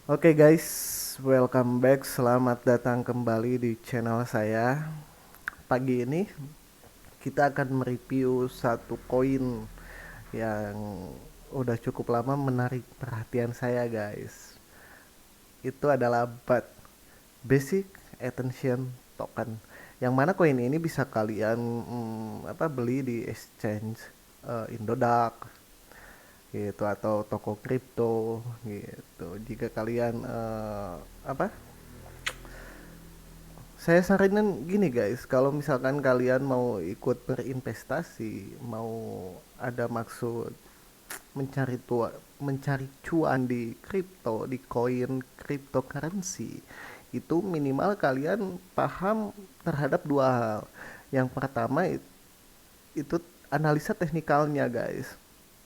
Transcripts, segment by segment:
Oke guys, welcome back. Selamat datang kembali di channel saya. Pagi ini kita akan mereview satu koin yang udah cukup lama menarik perhatian saya guys. Itu adalah BAT, Basic Attention Token. Yang mana koin ini bisa kalian beli di exchange Indodax gitu atau toko kripto gitu. Jika kalian apa saya saranin gini guys, kalau misalkan kalian mau ikut berinvestasi, mau ada maksud mencari cuan di kripto, di koin cryptocurrency, itu minimal kalian paham terhadap dua hal. Yang pertama itu analisa teknikalnya guys,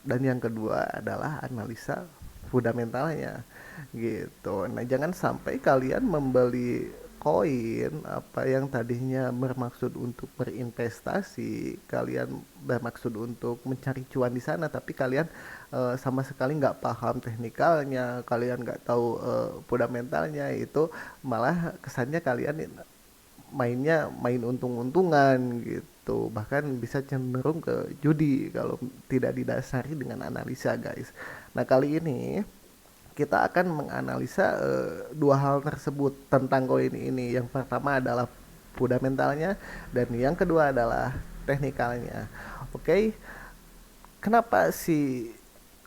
dan yang kedua adalah analisa fundamentalnya gitu. Nah, jangan sampai kalian membeli koin apa yang tadinya bermaksud untuk berinvestasi, kalian bermaksud untuk mencari cuan di sana, tapi kalian sama sekali nggak paham teknikalnya, kalian nggak tahu fundamentalnya, itu malah kesannya kalian main untung-untungan gitu, bahkan bisa cenderung ke judi kalau tidak didasari dengan analisa guys. Nah, kali ini kita akan menganalisa dua hal tersebut tentang koin ini. Yang pertama adalah fundamentalnya dan yang kedua adalah teknikalnya. Oke, kenapa si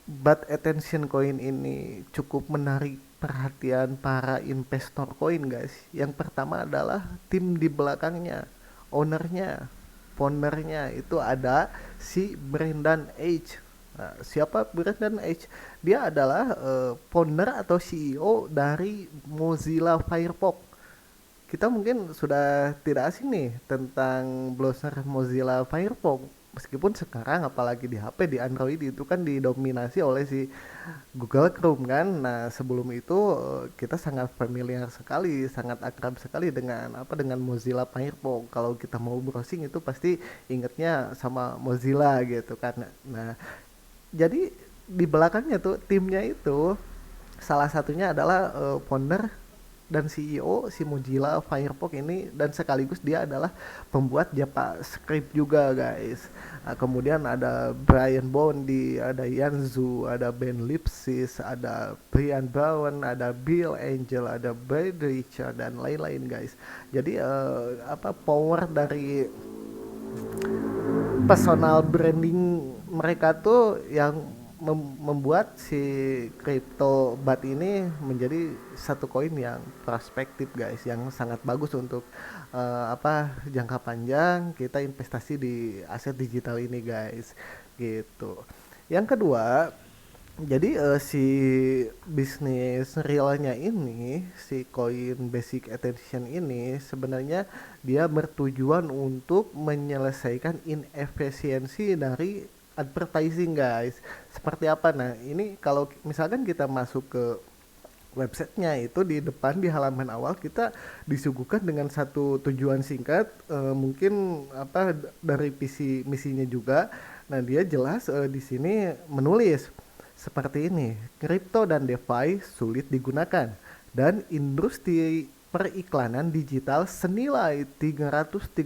BAT Attention Coin ini cukup menarik perhatian para investor koin guys? Yang pertama adalah tim di belakangnya, ownernya, foundernya itu ada si Brendan H. Nah, siapa Brendan H? Dia adalah founder atau CEO dari Mozilla Firefox. Kita mungkin sudah tidak asing nih tentang browser Mozilla Firefox. Meskipun sekarang apalagi di HP, di Android itu kan didominasi oleh si Google Chrome kan. Nah, sebelum itu kita sangat familiar sekali, sangat akrab sekali dengan Mozilla Firefox. Kalau kita mau browsing itu pasti ingetnya sama Mozilla gitu kan. Nah, jadi di belakangnya tuh timnya itu salah satunya adalah founder dan CEO si Mozilla Firefox ini, dan sekaligus dia adalah pembuat JavaScript juga guys. Nah, kemudian ada Brian Bondi, ada Yanzu, ada Ben Lipsis, ada Brian Bowen, ada Bill Angel, ada Brad Richard dan lain-lain guys. Jadi power dari personal branding mereka tuh yang membuat si crypto bat ini menjadi satu koin yang prospektif guys, yang sangat bagus untuk jangka panjang kita investasi di aset digital ini guys gitu. Yang kedua, jadi si bisnis realnya ini, si koin Basic Attention ini sebenarnya dia bertujuan untuk menyelesaikan inefisiensi dari advertising guys. Seperti apa? Nah, ini kalau misalkan kita masuk ke websitenya, itu di depan di halaman awal kita disuguhkan dengan satu tujuan singkat, mungkin dari visi misinya juga. Nah, dia jelas di sini menulis seperti ini: kripto dan DeFi sulit digunakan dan industri periklanan digital senilai 330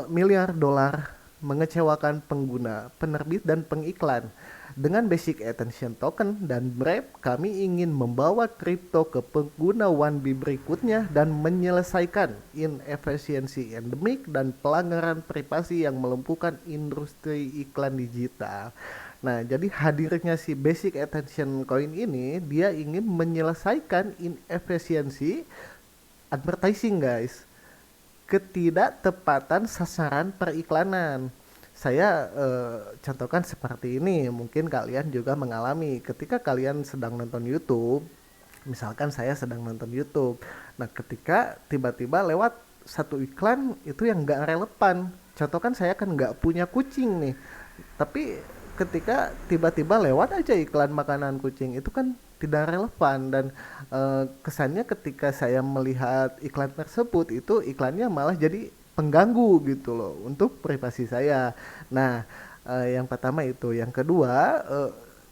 miliar dolar mengecewakan pengguna, penerbit dan pengiklan. Dengan Basic Attention Token dan BREP, kami ingin membawa kripto ke pengguna 1B berikutnya dan menyelesaikan inefisiensi endemik dan pelanggaran privasi yang melumpuhkan industri iklan digital. Nah, jadi hadirnya si Basic Attention Coin ini, dia ingin menyelesaikan inefisiensi advertising guys, ketidaktepatan sasaran periklanan. Saya contohkan seperti ini, mungkin kalian juga mengalami ketika kalian sedang nonton YouTube. Misalkan saya sedang nonton YouTube, nah ketika tiba-tiba lewat satu iklan itu yang nggak relevan. Contohkan saya kan nggak punya kucing nih, tapi ketika tiba-tiba lewat aja iklan makanan kucing, itu kan tidak relevan, dan kesannya ketika saya melihat iklan tersebut, itu iklannya malah jadi pengganggu gitu loh untuk privasi saya. Nah, yang pertama itu, yang kedua,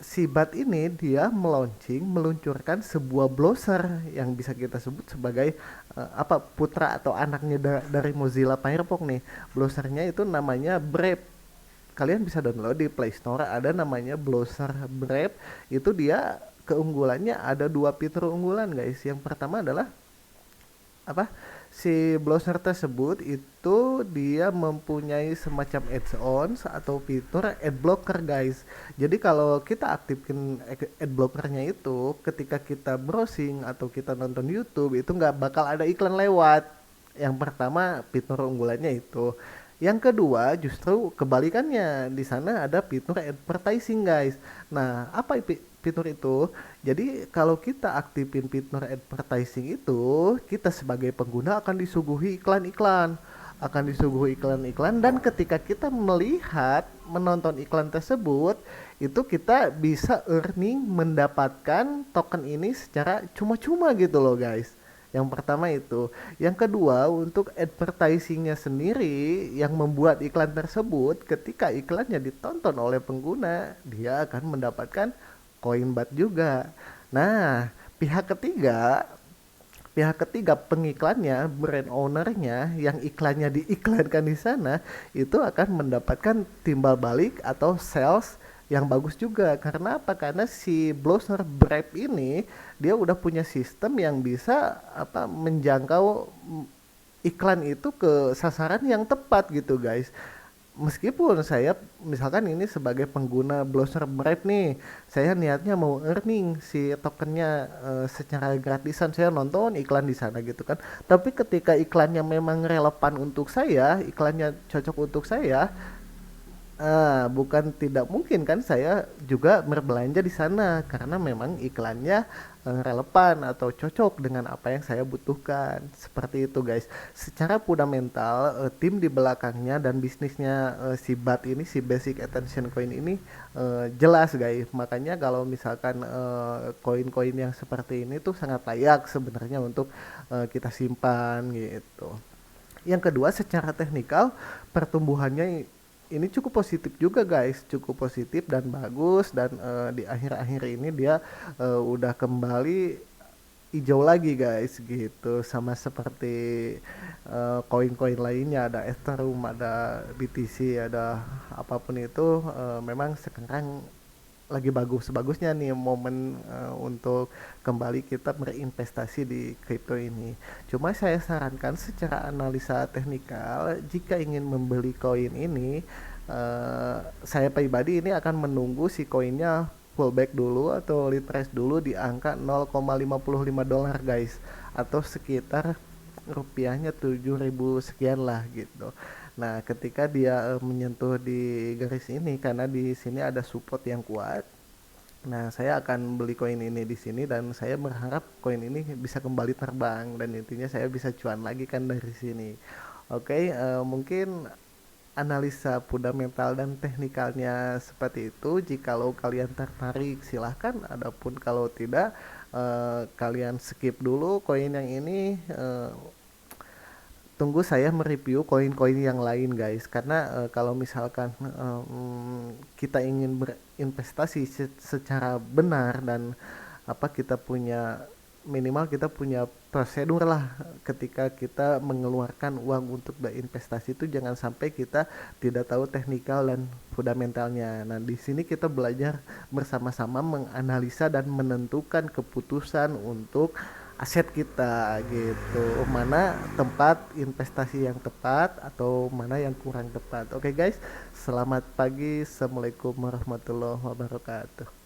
si BAT ini dia meluncurkan sebuah browser yang bisa kita sebut sebagai apa, putra atau anaknya dari Mozilla Firefox nih. Browsernya itu namanya Brave. Kalian bisa download di Play Store, ada namanya browser Brave. Itu dia keunggulannya ada dua fitur unggulan guys. Yang pertama adalah apa, si browser tersebut itu dia mempunyai semacam add-ons atau fitur ad blocker guys. Jadi kalau kita aktifkan ad blockernya itu, ketika kita browsing atau kita nonton YouTube itu nggak bakal ada iklan lewat. Yang pertama fitur unggulannya itu. Yang kedua justru kebalikannya, di sana ada fitur advertising guys. Nah, apa fitur itu? Jadi kalau kita aktifin fitur advertising itu, kita sebagai pengguna akan disuguhi iklan-iklan. Akan disuguhi iklan-iklan, dan ketika kita melihat, menonton iklan tersebut, itu kita bisa earning, mendapatkan token ini secara cuma-cuma gitu loh guys. Yang pertama itu. Yang kedua, untuk advertisingnya sendiri yang membuat iklan tersebut, ketika iklannya ditonton oleh pengguna, dia akan mendapatkan koin BAT juga. Nah, pihak ketiga, pengiklannya, brand ownernya yang iklannya diiklankan di sana, itu akan mendapatkan timbal balik atau sales yang bagus juga. Karena apa? Karena si browser Brave ini dia udah punya sistem yang bisa apa, menjangkau iklan itu ke sasaran yang tepat gitu guys. Meskipun saya misalkan ini sebagai pengguna browser Brave nih, saya niatnya mau earning si tokennya secara gratisan, saya nonton iklan di sana gitu kan. Tapi ketika iklannya memang relevan untuk saya, iklannya cocok untuk saya, bukan tidak mungkin kan saya juga berbelanja di sana karena memang iklannya relevan atau cocok dengan apa yang saya butuhkan. Seperti itu guys. Secara fundamental tim di belakangnya dan bisnisnya si BAT ini, si Basic Attention Coin ini jelas guys. Makanya kalau misalkan koin-koin yang seperti ini tuh sangat layak sebenarnya untuk kita simpan gitu. Yang kedua, secara teknikal pertumbuhannya ini cukup positif juga guys, cukup positif dan bagus, dan di akhir-akhir ini dia udah kembali hijau lagi guys gitu, sama seperti koin-koin lainnya, ada Ethereum, ada BTC, ada apapun itu, memang sekarang lagi bagus-bagusnya nih momen untuk kembali kita berinvestasi di kripto ini. Cuma saya sarankan secara analisa teknikal, jika ingin membeli koin ini, saya pribadi ini akan menunggu si koinnya pullback dulu atau retrace dulu di angka 0,55 dolar guys, atau sekitar rupiahnya 7.000 sekian lah gitu. Nah, ketika dia menyentuh di garis ini, karena di sini ada support yang kuat. Nah, saya akan beli koin ini di sini, dan saya berharap koin ini bisa kembali terbang, dan intinya saya bisa cuan lagi kan dari sini. Oke, mungkin analisa fundamental dan teknikalnya seperti itu. Jikalau kalian tertarik silahkan, adapun kalau tidak, kalian skip dulu koin yang ini. Tunggu saya mereview koin-koin yang lain guys, karena kalau misalkan kita ingin berinvestasi secara benar, dan apa, kita punya, minimal kita punya prosedur lah ketika kita mengeluarkan uang untuk berinvestasi, itu jangan sampai kita tidak tahu teknikal dan fundamentalnya. Nah, di sini kita belajar bersama-sama menganalisa dan menentukan keputusan untuk aset kita gitu, mana tempat investasi yang tepat atau mana yang kurang tepat. Oke guys, selamat pagi, assalamualaikum warahmatullahi wabarakatuh.